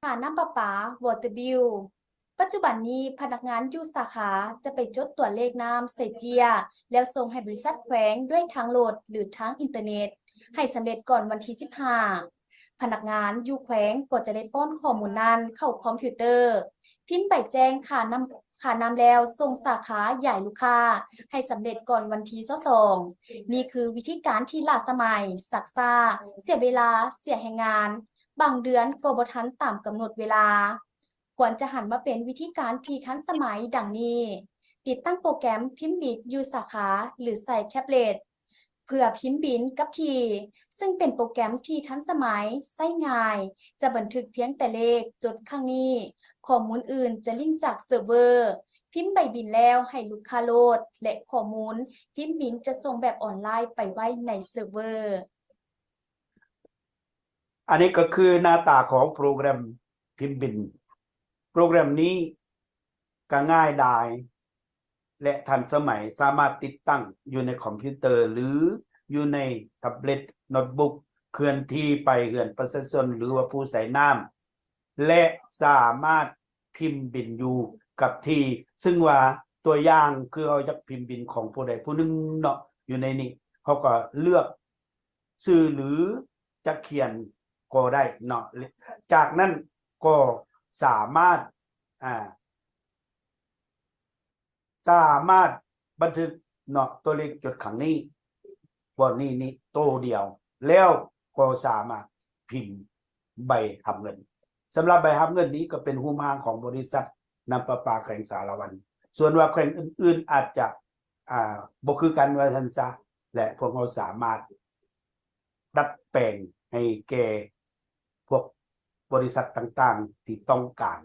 ค่าน้ำประปา Water Bill ปัจจุบันนี้พนักงานอยู่สาขาจะไปจดตัวเลขน้ำใส่เจียแล้วส่งให้บริษัทแขวงด้วยทางโหลดหรือทางอินเทอร์เน็ตให้สำเร็จก่อนวันที่15พนักงานอยู่แขวงก็จะได้ป้อนข้อมูลนั้นเข้าคอมพิวเตอร์พิมพ์ใบแจ้งค่าน้ำแล้วส่งสาขาใหญ่ลูกค้าให้สำเร็จก่อนวันที่22นี่คือวิธีการที่ล้าสมัยซักซ่าเสียเวลาเสียแรงงานบางเดือนก็บ่ทันตามกำหนดเวลาควรจะหันมาเป็นวิธีการที่ทันสมัยดังนี้ติดตั้งโปรแกรมพิมพ์บิดอยู่สาขาหรือใส่แท็บเล็ตเพื่อพิมพ์บินกับทีซึ่งเป็นโปรแกรมที่ทันสมัยใช้ง่ายจะบันทึกเพียงแต่เลขจดข้างนี้ข้อมูลอื่นจะลิงก์จากเซิร์ฟเวอร์พิมพ์ใบบินแล้วให้ลูกค้าโหลดและข้อมูลพิมพ์บินจะส่งแบบออนไลน์ไปไว้ในเซิร์ฟเวอร์อันนี้ก็คือหน้าตาของโปรแกรมพิมพ์บินโปรแกรมนี้ก็ง่ายดายและทันสมัยสามารถติดตั้งอยู่ในคอมพิวเตอร์หรืออยู่ในแท็บเล็ตโน้ตบุ๊กเคลื่อนที่ไปเฮือนประชาชนหรือว่าผู้ใช้น้ำและสามารถพิมพ์บินอยู่กับที่ซึ่งว่าตัวอย่างคือเอาจากพิมพ์บินของผู้ใดผู้หนึ่งเนาะอยู่ในนี้เขาก็เลือกชื่อหรือจะเขียนก็ได้เนาะจากนั้นก็สามารถบันทึกเนาะตัวเลขจดขังนี้บ่นี้โตเดียวแล้วก็สามารถพิมพ์ใบหับเงินสำหรับใบหับเงินนี้ก็เป็นหูมหางของบริษัทน้ำประปาแขวงสารวันส่วนว่าแขวงอื่นๆอาจจะบ่คือกันว่าซั่นซะและพวกเราสามารถดัดแปลงให้แก่พวกบริษัทต่างๆที่ต้องการ